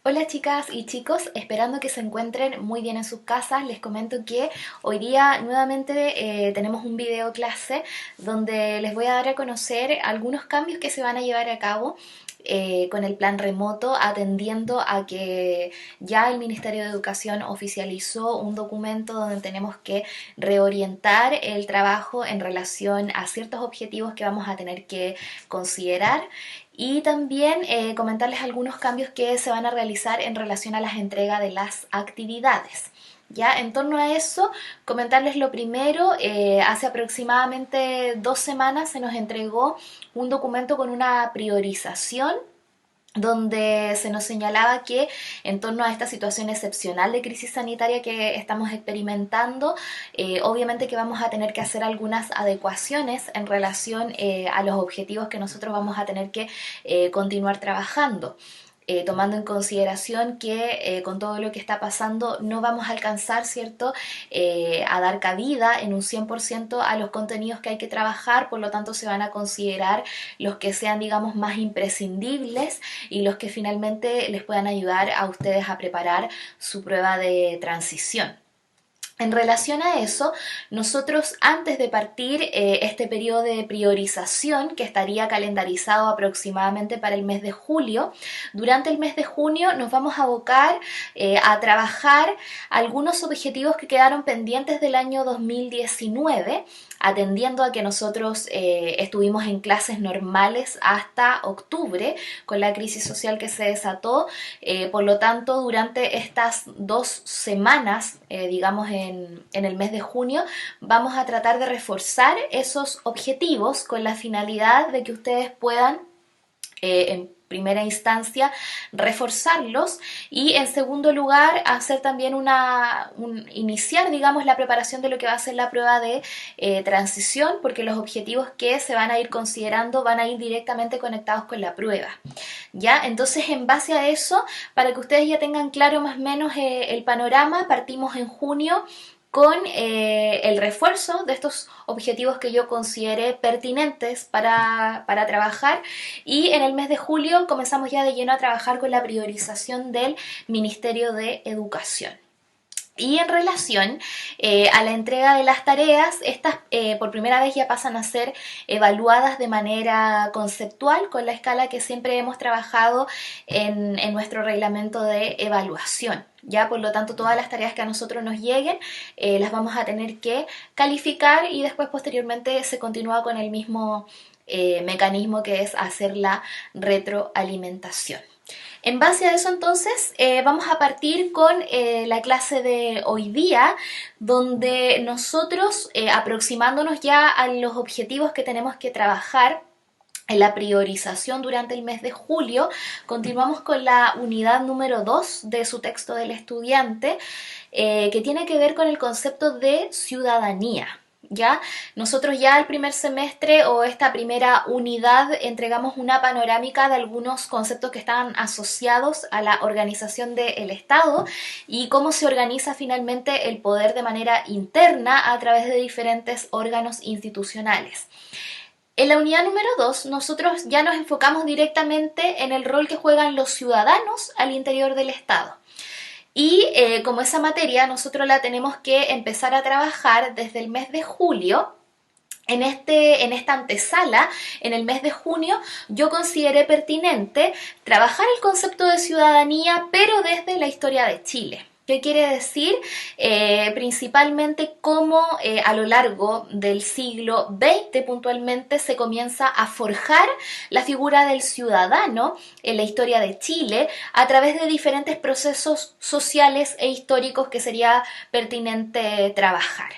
Hola chicas y chicos, esperando que se encuentren muy bien en sus casas, les comento que hoy día nuevamente tenemos un video clase donde les voy a dar a conocer algunos cambios que se van a llevar a cabo con el plan remoto, atendiendo a que ya el Ministerio de Educación oficializó un documento donde tenemos que reorientar el trabajo en relación a ciertos objetivos que vamos a tener que considerar y también comentarles algunos cambios que se van a realizar en relación a las entregas de las actividades. Ya, en torno a eso, comentarles lo primero, hace aproximadamente 2 semanas se nos entregó un documento con una priorización donde se nos señalaba que en torno a esta situación excepcional de crisis sanitaria que estamos experimentando, obviamente que vamos a tener que hacer algunas adecuaciones en relación a los objetivos que nosotros vamos a tener que continuar trabajando. Tomando en consideración que con todo lo que está pasando no vamos a alcanzar, ¿cierto?, a dar cabida en un 100% a los contenidos que hay que trabajar, por lo tanto se van a considerar los que sean, digamos, más imprescindibles y los que finalmente les puedan ayudar a ustedes a preparar su prueba de transición. En relación a eso, nosotros antes de partir este periodo de priorización, que estaría calendarizado aproximadamente para el mes de julio, durante el mes de junio nos vamos a abocar a trabajar algunos objetivos que quedaron pendientes del año 2019, atendiendo a que nosotros estuvimos en clases normales hasta octubre con la crisis social que se desató. Por lo tanto, durante estas 2 semanas, digamos en el mes de junio, vamos a tratar de reforzar esos objetivos con la finalidad de que ustedes puedan en primera instancia reforzarlos y en segundo lugar hacer también iniciar, digamos, la preparación de lo que va a ser la prueba de transición, porque los objetivos que se van a ir considerando van a ir directamente conectados con la prueba. ¿Ya? Entonces, en base a eso, para que ustedes ya tengan claro más o menos el panorama, partimos en junio con el refuerzo de estos objetivos que yo consideré pertinentes para trabajar, y en el mes de julio comenzamos ya de lleno a trabajar con la priorización del Ministerio de Educación. Y en relación a la entrega de las tareas, estas por primera vez ya pasan a ser evaluadas de manera conceptual con la escala que siempre hemos trabajado en nuestro reglamento de evaluación. Ya, por lo tanto, todas las tareas que a nosotros nos lleguen las vamos a tener que calificar y después posteriormente se continúa con el mismo mecanismo que es hacer la retroalimentación. En base a eso entonces vamos a partir con la clase de hoy día, donde nosotros aproximándonos ya a los objetivos que tenemos que trabajar en la priorización durante el mes de julio, continuamos con la unidad número 2 de su texto del estudiante, que tiene que ver con el concepto de ciudadanía. ¿Ya? Nosotros ya el primer semestre o esta primera unidad entregamos una panorámica de algunos conceptos que estaban asociados a la organización del Estado y cómo se organiza finalmente el poder de manera interna a través de diferentes órganos institucionales. En la unidad número 2 nosotros ya nos enfocamos directamente en el rol que juegan los ciudadanos al interior del Estado. Y como esa materia nosotros la tenemos que empezar a trabajar desde el mes de julio, en esta antesala, en el mes de junio, yo consideré pertinente trabajar el concepto de ciudadanía, pero desde la historia de Chile. ¿Qué quiere decir? Principalmente cómo a lo largo del siglo XX puntualmente se comienza a forjar la figura del ciudadano en la historia de Chile a través de diferentes procesos sociales e históricos que sería pertinente trabajar.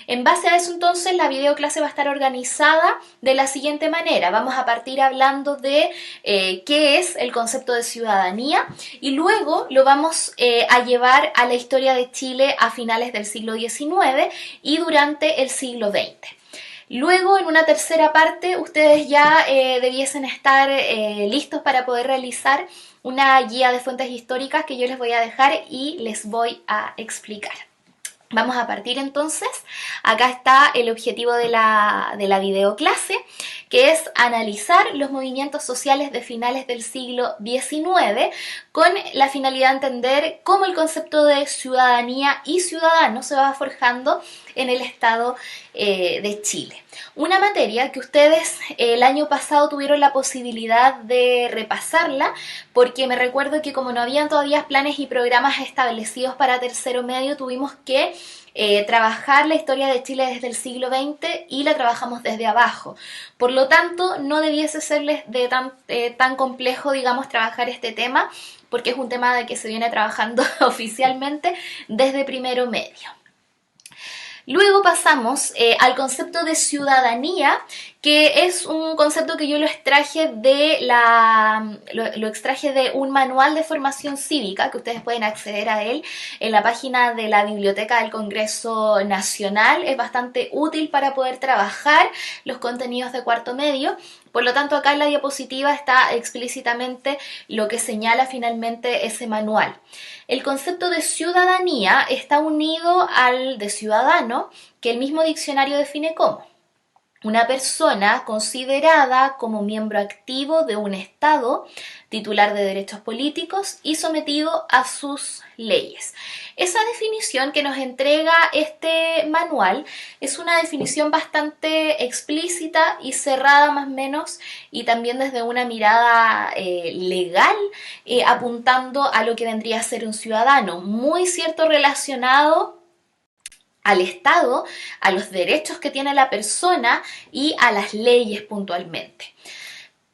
En base a eso entonces la videoclase va a estar organizada de la siguiente manera. Vamos a partir hablando de qué es el concepto de ciudadanía y luego lo vamos a llevar a la historia de Chile a finales del siglo XIX y durante el siglo XX. Luego, en una tercera parte, ustedes ya debiesen estar listos para poder realizar una guía de fuentes históricas que yo les voy a dejar y les voy a explicar. Vamos a partir entonces, acá está el objetivo de la videoclase, que es analizar los movimientos sociales de finales del siglo XIX con la finalidad de entender cómo el concepto de ciudadanía y ciudadano se va forjando en el Estado de Chile. Una materia que ustedes el año pasado tuvieron la posibilidad de repasarla, porque me recuerdo que como no habían todavía planes y programas establecidos para tercero medio, tuvimos que trabajar la historia de Chile desde el siglo XX y la trabajamos desde abajo. Por lo tanto, no debiese serles tan complejo, digamos, trabajar este tema, porque es un tema de que se viene trabajando oficialmente desde primero medio. Luego pasamos al concepto de ciudadanía, que es un concepto que yo lo extraje de un manual de formación cívica, que ustedes pueden acceder a él en la página de la Biblioteca del Congreso Nacional. Es bastante útil para poder trabajar los contenidos de cuarto medio. Por lo tanto, acá en la diapositiva está explícitamente lo que señala finalmente ese manual. El concepto de ciudadanía está unido al de ciudadano, que el mismo diccionario define como una persona considerada como miembro activo de un Estado, titular de derechos políticos y sometido a sus leyes. Esa definición que nos entrega este manual es una definición bastante explícita y cerrada más o menos, y también desde una mirada legal, apuntando a lo que vendría a ser un ciudadano, muy cierto relacionado al Estado, a los derechos que tiene la persona y a las leyes puntualmente.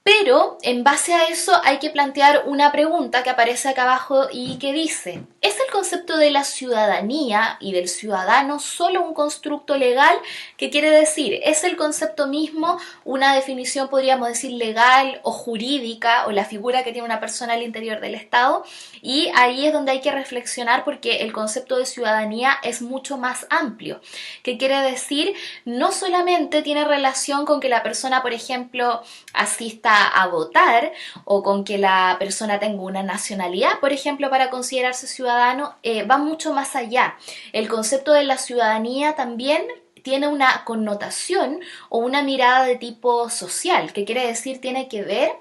Pero en base a eso hay que plantear una pregunta que aparece acá abajo y que dice: ¿es el concepto de la ciudadanía y del ciudadano solo un constructo legal? ¿Qué quiere decir? ¿Es el concepto mismo una definición, podríamos decir, legal o jurídica, o la figura que tiene una persona al interior del Estado? Y ahí es donde hay que reflexionar, porque el concepto de ciudadanía es mucho más amplio. ¿Qué quiere decir? No solamente tiene relación con que la persona, por ejemplo, asista a votar, o con que la persona tenga una nacionalidad, por ejemplo, para considerarse ciudadano, va mucho más allá. El concepto de la ciudadanía también tiene una connotación o una mirada de tipo social, que quiere decir, tiene que ver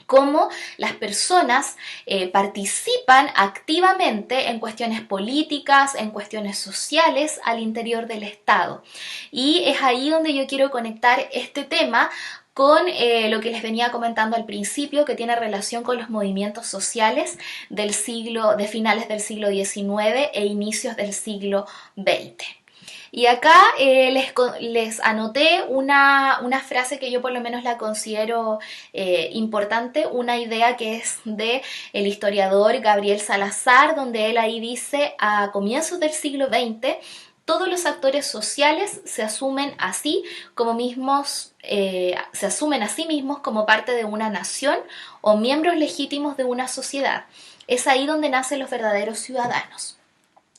cómo las personas participan activamente en cuestiones políticas, en cuestiones sociales al interior del Estado. Y es ahí donde yo quiero conectar este tema con lo que les venía comentando al principio, que tiene relación con los movimientos sociales de finales del siglo XIX e inicios del siglo XX. Y acá les anoté una frase que yo por lo menos la considero importante, una idea que es de el historiador Gabriel Salazar, donde él ahí dice: a comienzos del siglo XX, todos los actores sociales se asumen a sí mismos como parte de una nación o miembros legítimos de una sociedad. Es ahí donde nacen los verdaderos ciudadanos.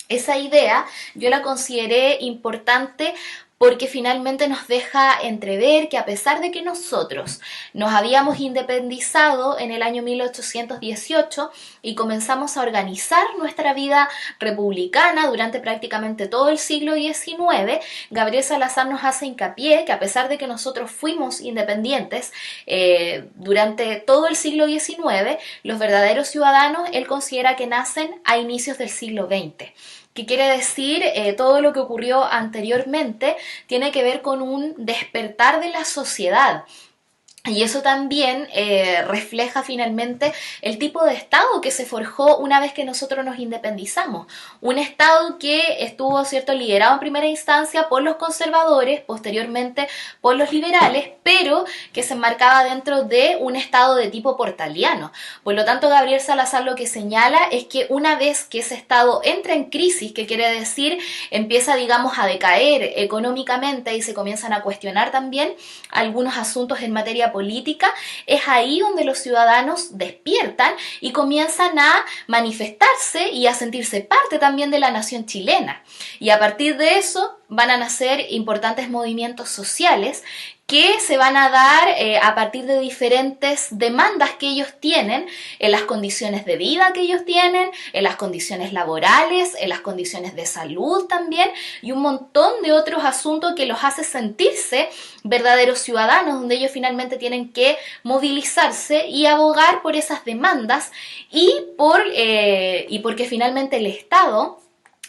Esa idea yo la consideré importante porque finalmente nos deja entrever que, a pesar de que nosotros nos habíamos independizado en el año 1818 y comenzamos a organizar nuestra vida republicana durante prácticamente todo el siglo XIX, Gabriel Salazar nos hace hincapié que, a pesar de que nosotros fuimos independientes durante todo el siglo XIX, los verdaderos ciudadanos él considera que nacen a inicios del siglo XX. ¿Qué quiere decir? Todo lo que ocurrió anteriormente tiene que ver con un despertar de la sociedad. Y eso también refleja finalmente el tipo de Estado que se forjó una vez que nosotros nos independizamos. Un Estado que estuvo, ¿cierto?, liderado en primera instancia por los conservadores, posteriormente por los liberales, pero que se enmarcaba dentro de un Estado de tipo portaliano. Por lo tanto, Gabriel Salazar lo que señala es que una vez que ese Estado entra en crisis, que quiere decir empieza, digamos, a decaer económicamente y se comienzan a cuestionar también algunos asuntos en materia política, es ahí donde los ciudadanos despiertan y comienzan a manifestarse y a sentirse parte también de la nación chilena. Y a partir de eso van a nacer importantes movimientos sociales que se van a dar a partir de diferentes demandas que ellos tienen en las condiciones de vida que ellos tienen, en las condiciones laborales, en las condiciones de salud también, y un montón de otros asuntos que los hace sentirse verdaderos ciudadanos, donde ellos finalmente tienen que movilizarse y abogar por esas demandas y porque finalmente el Estado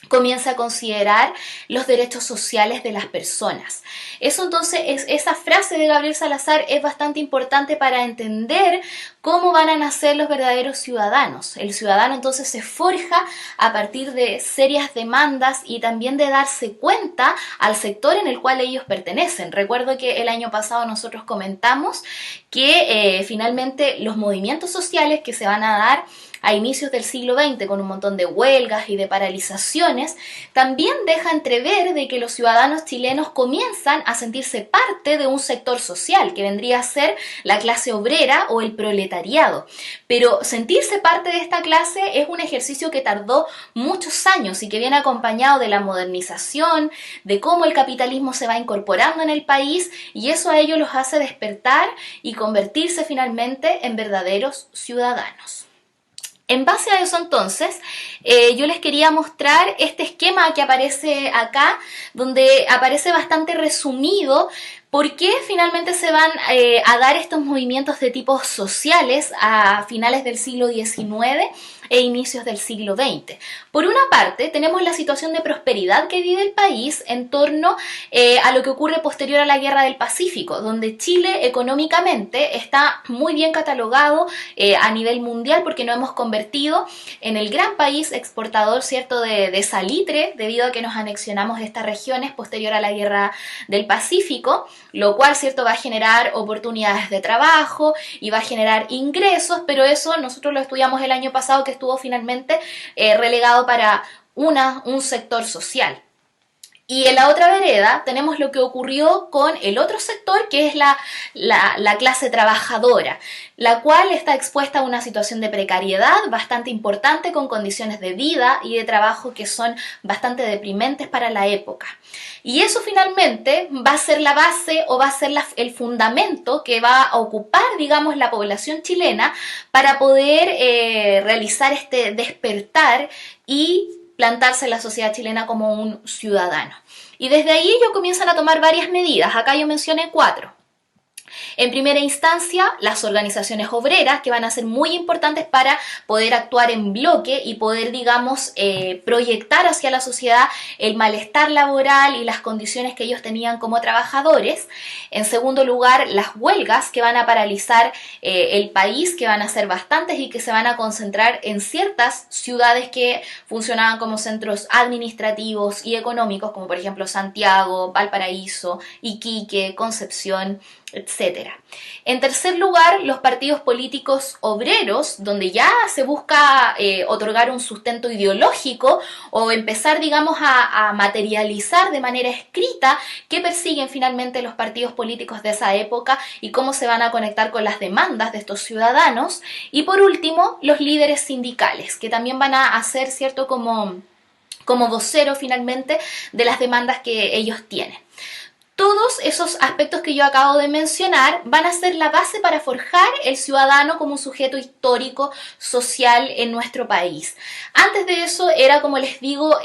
comienza a considerar los derechos sociales de las personas. Eso entonces, esa frase de Gabriel Salazar es bastante importante para entender cómo van a nacer los verdaderos ciudadanos. El ciudadano entonces se forja a partir de serias demandas y también de darse cuenta al sector en el cual ellos pertenecen. Recuerdo que el año pasado nosotros comentamos que finalmente los movimientos sociales que se van a dar a inicios del siglo XX, con un montón de huelgas y de paralizaciones, también deja entrever de que los ciudadanos chilenos comienzan a sentirse parte de un sector social, que vendría a ser la clase obrera o el proletariado. Pero sentirse parte de esta clase es un ejercicio que tardó muchos años y que viene acompañado de la modernización, de cómo el capitalismo se va incorporando en el país, y eso a ellos los hace despertar y convertirse finalmente en verdaderos ciudadanos. En base a eso entonces, yo les quería mostrar este esquema que aparece acá, donde aparece bastante resumido por qué finalmente se van a dar estos movimientos de tipos sociales a finales del siglo XIX e inicios del siglo XX. Por una parte, tenemos la situación de prosperidad que vive el país en torno a lo que ocurre posterior a la Guerra del Pacífico, donde Chile económicamente está muy bien catalogado a nivel mundial porque nos hemos convertido en el gran país exportador, ¿cierto?, de salitre, debido a que nos anexionamos estas regiones posterior a la Guerra del Pacífico, lo cual, ¿cierto?, va a generar oportunidades de trabajo y va a generar ingresos, pero eso nosotros lo estudiamos el año pasado, que estuvo finalmente relegado para un sector social. Y en la otra vereda tenemos lo que ocurrió con el otro sector, que es la clase trabajadora, la cual está expuesta a una situación de precariedad bastante importante, con condiciones de vida y de trabajo que son bastante deprimentes para la época. Y eso finalmente va a ser la base, o va a ser el fundamento que va a ocupar, digamos, la población chilena para poder realizar este despertar y plantarse en la sociedad chilena como un ciudadano. Y desde ahí ellos comienzan a tomar varias medidas. Acá yo mencioné 4. En primera instancia, las organizaciones obreras, que van a ser muy importantes para poder actuar en bloque y poder, digamos, proyectar hacia la sociedad el malestar laboral y las condiciones que ellos tenían como trabajadores. En segundo lugar, las huelgas, que van a paralizar el país, que van a ser bastantes y que se van a concentrar en ciertas ciudades que funcionaban como centros administrativos y económicos, como por ejemplo Santiago, Valparaíso, Iquique, Concepción, etcétera. En tercer lugar, los partidos políticos obreros, donde ya se busca otorgar un sustento ideológico o empezar, digamos, a materializar de manera escrita qué persiguen finalmente los partidos políticos de esa época y cómo se van a conectar con las demandas de estos ciudadanos. Y por último, los líderes sindicales, que también van a hacer, ¿cierto?, como vocero finalmente de las demandas que ellos tienen. Todos esos aspectos que yo acabo de mencionar van a ser la base para forjar el ciudadano como un sujeto histórico, social en nuestro país. Antes de eso era, como les digo,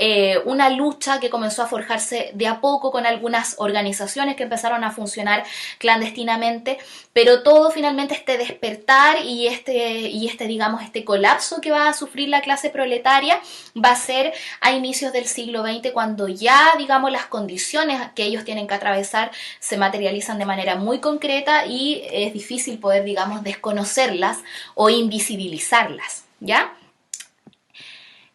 una lucha que comenzó a forjarse de a poco con algunas organizaciones que empezaron a funcionar clandestinamente, pero todo finalmente este despertar y digamos, este colapso que va a sufrir la clase proletaria va a ser a inicios del siglo XX, cuando ya, digamos, las condiciones que ellos tienen que atravesar se materializan de manera muy concreta y es difícil poder, digamos, desconocerlas o invisibilizarlas, ¿ya?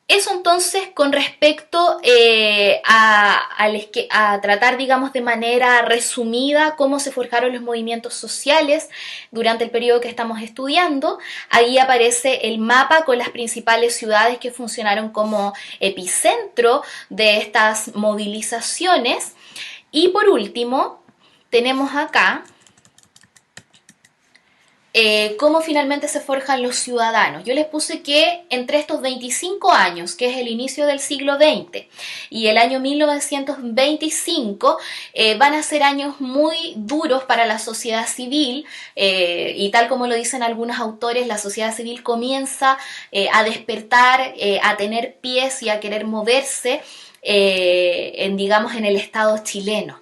Eso entonces con respecto a tratar, digamos, de manera resumida cómo se forjaron los movimientos sociales durante el periodo que estamos estudiando. Ahí aparece el mapa con las principales ciudades que funcionaron como epicentro de estas movilizaciones. Y por último, tenemos acá cómo finalmente se forjan los ciudadanos. Yo les puse que entre estos 25 años, que es el inicio del siglo XX, y el año 1925, van a ser años muy duros para la sociedad civil, y tal como lo dicen algunos autores, la sociedad civil comienza a despertar, a tener pies y a querer moverse digamos, en el Estado chileno.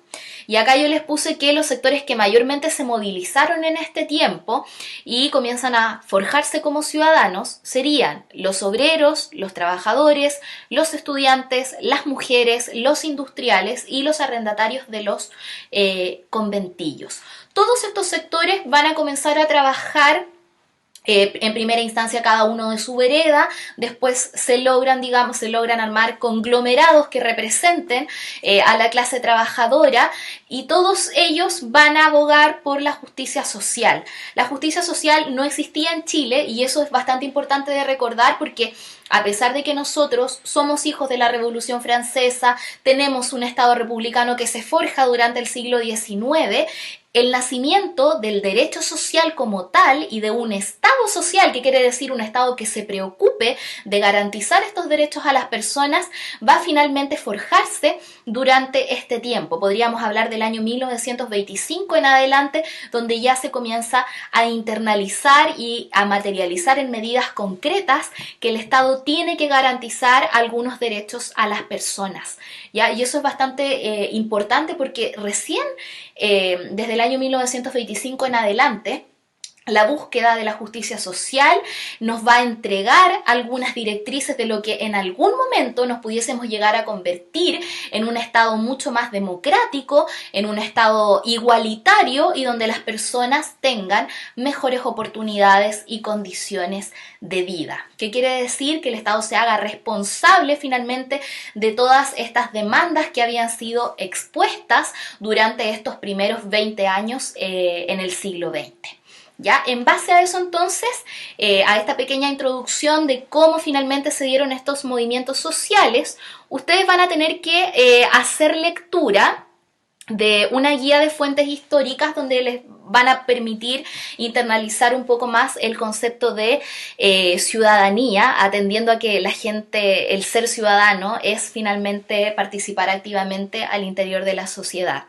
Y acá yo les puse que los sectores que mayormente se movilizaron en este tiempo y comienzan a forjarse como ciudadanos serían los obreros, los trabajadores, los estudiantes, las mujeres, los industriales y los arrendatarios de los conventillos. Todos estos sectores van a comenzar a trabajar en primera instancia cada uno de su vereda, después se logran armar conglomerados que representen a la clase trabajadora y todos ellos van a abogar por la justicia social. La justicia social no existía en Chile y eso es bastante importante de recordar porque a pesar de que nosotros somos hijos de la Revolución Francesa, tenemos un Estado republicano que se forja durante el siglo XIX, el nacimiento del derecho social como tal y de un Estado social, que quiere decir un Estado que se preocupe de garantizar estos derechos a las personas, va a finalmente forjarse durante este tiempo. Podríamos hablar del año 1925 en adelante, donde ya se comienza a internalizar y a materializar en medidas concretas que el Estado tiene que garantizar algunos derechos a las personas, ¿ya? Y eso es bastante importante porque recién desde el año 1925 en adelante, la búsqueda de la justicia social nos va a entregar algunas directrices de lo que en algún momento nos pudiésemos llegar a convertir en un Estado mucho más democrático, en un Estado igualitario y donde las personas tengan mejores oportunidades y condiciones de vida. ¿Qué quiere decir? Que el Estado se haga responsable finalmente de todas estas demandas que habían sido expuestas durante estos primeros 20 años en el siglo XX. ¿Ya? En base a eso entonces, a esta pequeña introducción de cómo finalmente se dieron estos movimientos sociales, ustedes van a tener que hacer lectura de una guía de fuentes históricas donde les van a permitir internalizar un poco más el concepto de ciudadanía, atendiendo a que la gente, el ser ciudadano es finalmente participar activamente al interior de la sociedad.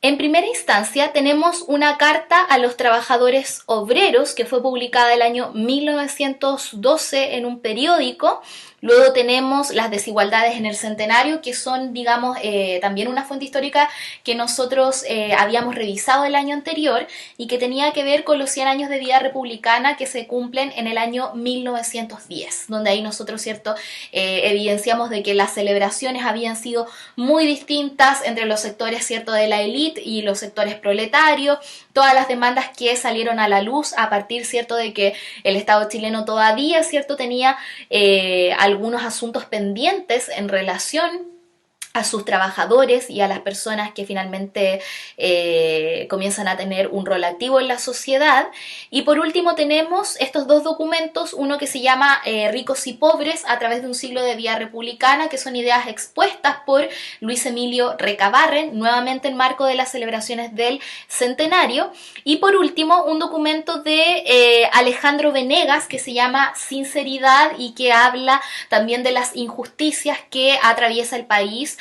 En primera instancia tenemos una carta a los trabajadores obreros que fue publicada el año 1912 en un periódico. Luego tenemos las desigualdades en el centenario, que son, digamos, también una fuente histórica que nosotros habíamos revisado el año anterior y que tenía que ver con los 100 años de vida republicana que se cumplen en el año 1910, donde ahí nosotros, ¿cierto?, evidenciamos de que las celebraciones habían sido muy distintas entre los sectores, ¿cierto?, de la élite y los sectores proletarios, todas las demandas que salieron a la luz a partir, ¿cierto?, de que el Estado chileno todavía, ¿cierto?, tenía algunos asuntos pendientes en relación a sus trabajadores y a las personas que finalmente comienzan a tener un rol activo en la sociedad. Y por último tenemos estos dos documentos, uno que se llama Ricos y Pobres a través de un siglo de vida republicana, que son ideas expuestas por Luis Emilio Recabarren, nuevamente en marco de las celebraciones del centenario. Y por último, un documento de Alejandro Venegas que se llama Sinceridad y que habla también de las injusticias que atraviesa el país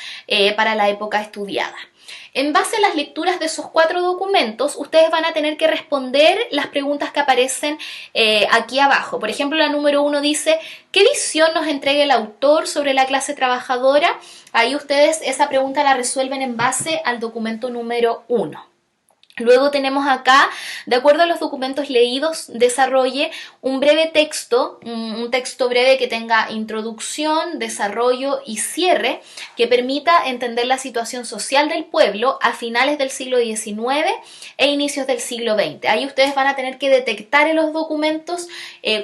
para la época estudiada. En base a las lecturas de esos 4 documentos, ustedes van a tener que responder las preguntas que aparecen aquí abajo. Por ejemplo, la número 1 dice, ¿qué visión nos entrega el autor sobre la clase trabajadora? Ahí ustedes esa pregunta la resuelven en base al documento número 1. Luego tenemos acá, de acuerdo a los documentos leídos, desarrolle un breve texto, un texto breve que tenga introducción, desarrollo y cierre, que permita entender la situación social del pueblo a finales del siglo XIX e inicios del siglo XX. Ahí ustedes van a tener que detectar en los documentos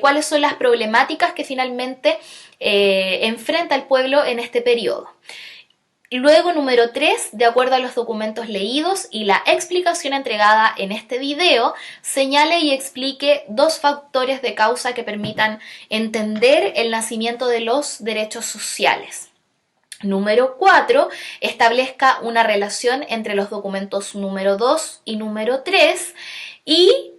cuáles son las problemáticas que finalmente enfrenta el pueblo en este periodo. Luego, número 3, de acuerdo a los documentos leídos y la explicación entregada en este video, señale y explique 2 factores de causa que permitan entender el nacimiento de los derechos sociales. Número 4, establezca una relación entre los documentos número 2 y número 3. Y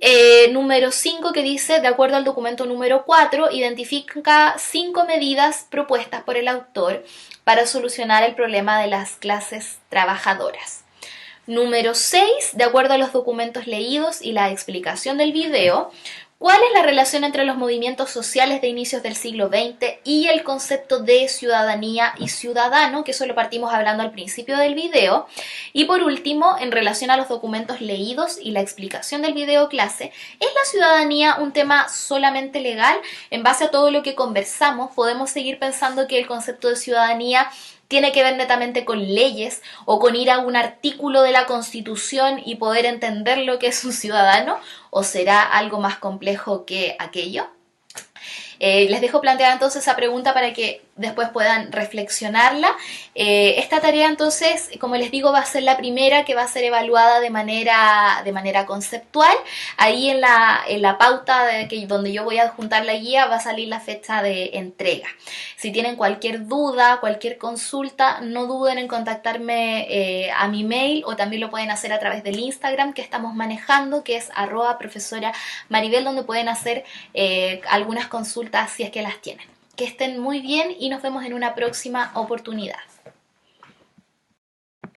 Número 5 que dice, de acuerdo al documento número 4, identifica 5 medidas propuestas por el autor para solucionar el problema de las clases trabajadoras. Número 6, de acuerdo a los documentos leídos y la explicación del video, ¿cuál es la relación entre los movimientos sociales de inicios del siglo XX y el concepto de ciudadanía y ciudadano? Que eso lo partimos hablando al principio del video. Y por último, en relación a los documentos leídos y la explicación del video clase, ¿es la ciudadanía un tema solamente legal? En base a todo lo que conversamos, podemos seguir pensando que el concepto de ciudadanía tiene que ver netamente con leyes o con ir a un artículo de la Constitución y poder entender lo que es un ciudadano, ¿o será algo más complejo que aquello? Les dejo planteada entonces esa pregunta para que después puedan reflexionarla. Esta tarea entonces, como les digo, va a ser la primera que va a ser evaluada de manera conceptual. Ahí en la pauta donde yo voy a adjuntar la guía va a salir la fecha de entrega. Si tienen cualquier duda, cualquier consulta, no duden en contactarme a mi mail, o también lo pueden hacer a través del Instagram que estamos manejando, que es @profesoramaribel, donde pueden hacer algunas consultas si es que las tienen. Que estén muy bien y nos vemos en una próxima oportunidad.